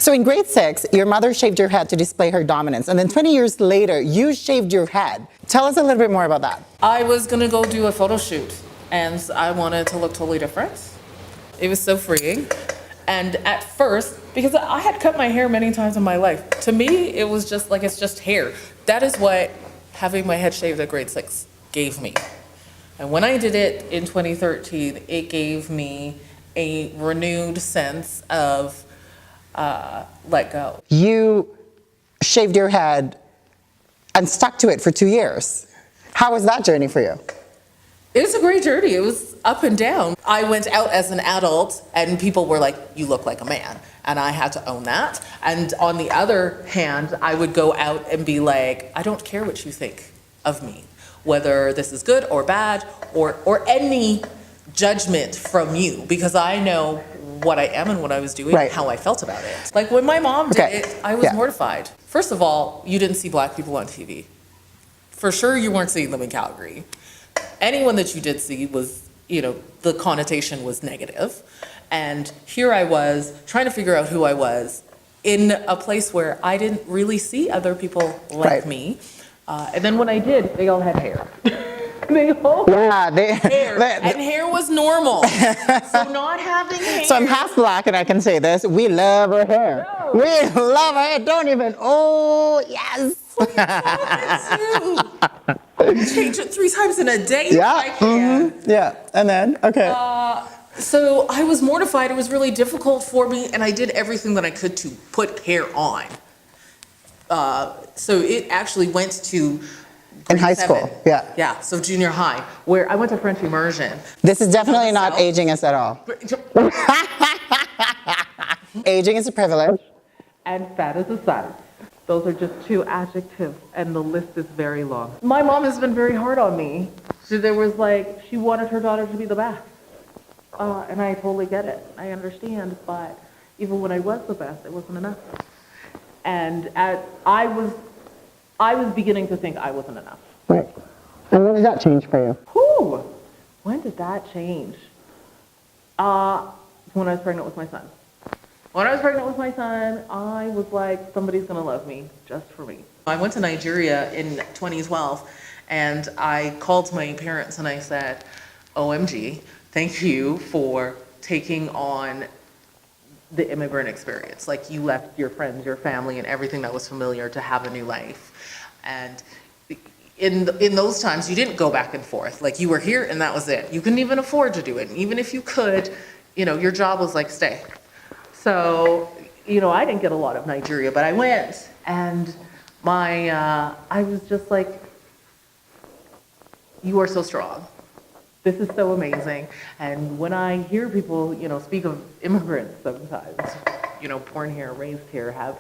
So in grade 6, your mother shaved your head to display her dominance. And then 20 years later, you shaved your head. Tell us a little bit more about that. I was gonna go do a photo shoot and I wanted to look totally different. It was so freeing. And at first, because I had cut my hair many times in my life, to me, it was just like, it's just hair. That is what having my head shaved at grade 6 gave me. And when I did it in 2013, it gave me a renewed sense of let go. You shaved your head and stuck to it for 2 years. How was that journey for you? It was a great journey. It was up and down. I went out as an adult and people were like, you look like a man. And I had to own that. And on the other hand, I would go out and be like, I don't care what you think of me, whether this is good or bad or any judgment from you, because I know what I am and what I was doing, right. How I felt about it. Like when my mom did it, I was mortified. First of all, you didn't see black people on TV. For sure you weren't seeing them in Calgary. Anyone that you did see was, the connotation was negative. And here I was trying to figure out who I was in a place where I didn't really see other people like me. And then when I did, they all had hair. They all had hair. And hair was normal. So not having hair. So I'm half black and I can say this. We love our hair. No. We love our hair. Don't even, yes. Change it 3 times in a day. Yeah. I can. Yeah. And then, okay. So I was mortified. It was really difficult for me, and I did everything that I could to put hair on. So it actually went to in high school. Yeah. Yeah. So junior high, where I went to French immersion. This is definitely not aging us at all. Aging is a privilege. And fat is a son. Those are just 2 adjectives, and the list is very long. My mom has been very hard on me. So there was she wanted her daughter to be the best. And I totally get it. I understand, but even when I was the best, it wasn't enough. And I was beginning to think I wasn't enough. Right. And when did that change for you? Whew. When did that change? When I was pregnant with my son. When I was pregnant with my son, I was like, somebody's gonna love me just for me. I went to Nigeria in 2012, and I called my parents and I said, OMG, thank you for taking on the immigrant experience. Like, you left your friends, your family, and everything that was familiar to have a new life. And in those times, you didn't go back and forth. Like, you were here and that was it. You couldn't even afford to do it. And even if you could, your job was like, stay. So, I didn't get a lot of Nigeria, but I went, and I was just like, you are so strong. This is so amazing. And when I hear people, speak of immigrants sometimes, born here, raised here, have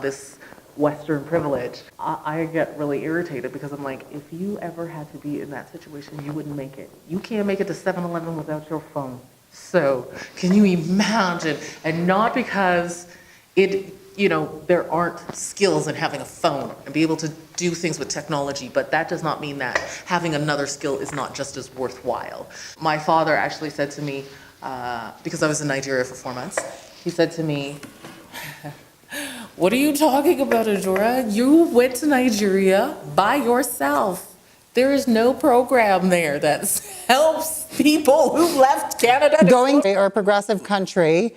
this Western privilege, I get really irritated because I'm like, if you ever had to be in that situation, you wouldn't make it. You can't make it to 7-Eleven without your phone. So can you imagine? And not because there aren't skills in having a phone and be able to do things with technology, but that does not mean that having another skill is not just as worthwhile. My father actually said to me, because I was in Nigeria for 4 months, he said to me, what are you talking about, Adora? You went to Nigeria by yourself. There is no program there that helps people who left Canada. Going to a progressive country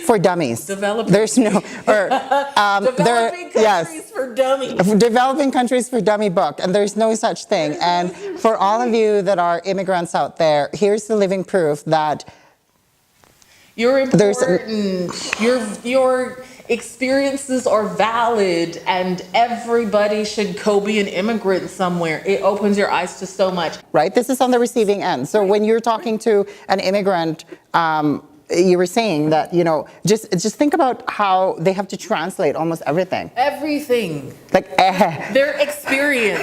for dummies. There's no, developing countries for dummies. Developing countries for dummy book, and there's no such thing. And for all of you that are immigrants out there, here's the living proof that you're important. Your experiences are valid, and everybody should go be an immigrant somewhere. It opens your eyes to so much. Right? This is on the receiving end. So when you're talking to an immigrant, you were saying that, just think about how they have to translate almost everything. Everything. Like, their experience,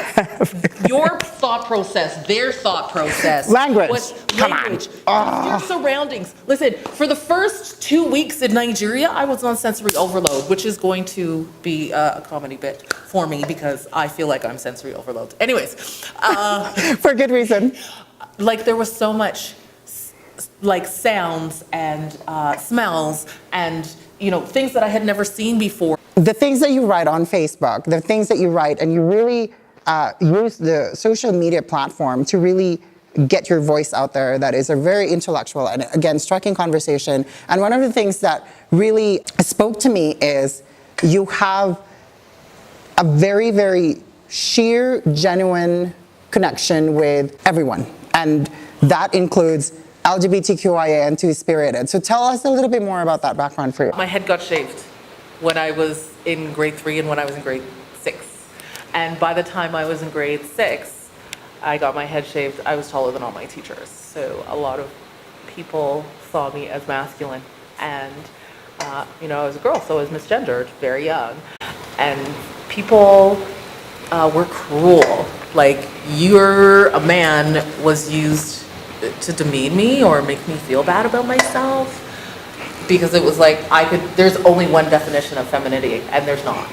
your thought process, their thought process. Language. Come on. Your surroundings. Listen, for the first 2 weeks in Nigeria, I was on sensory overload, which is going to be a comedy bit for me because I feel like I'm sensory overload. Anyways. For good reason. Like, there was so much sounds and smells and things that I had never seen before. The things that you write on Facebook, the things that you write, and you really use the social media platform to really get your voice out there, that is a very intellectual and, again, striking conversation. And one of the things that really spoke to me is you have a very, very sheer, genuine connection with everyone. And that includes LGBTQIA and two-spirited. So tell us a little bit more about that background for you. My head got shaved when I was in grade 3 and when I was in grade 6. And by the time I was in grade 6, I got my head shaved. I was taller than all my teachers. So a lot of people saw me as masculine. And, I was a girl, so I was misgendered, very young. And people were cruel. Like, you're a man was used to demean me or make me feel bad about myself. Because it was like, there's only one definition of femininity, and there's not,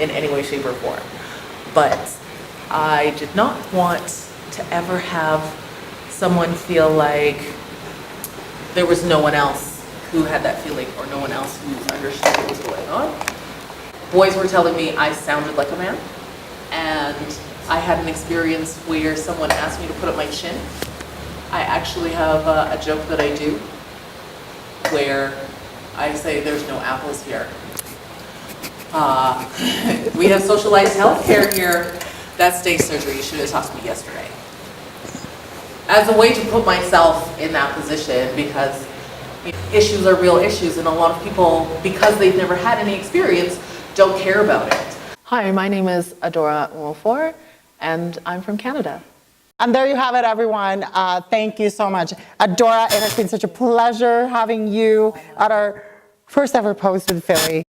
in any way, shape, or form. But I did not want to ever have someone feel like there was no one else who had that feeling or no one else who understood what was going on. Boys were telling me I sounded like a man, and I had an experience where someone asked me to put up my chin. I actually have a joke that I do where I say there's no apples here. We have socialized healthcare here. That's day surgery. You should have talked to me yesterday. As a way to put myself in that position, because issues are real issues, and a lot of people, because they've never had any experience, don't care about it. Hi, my name is Adora Nwofor, and I'm from Canada. And there you have it, everyone. Thank you so much. Adora, it has been such a pleasure having you at our first ever post with Fillie.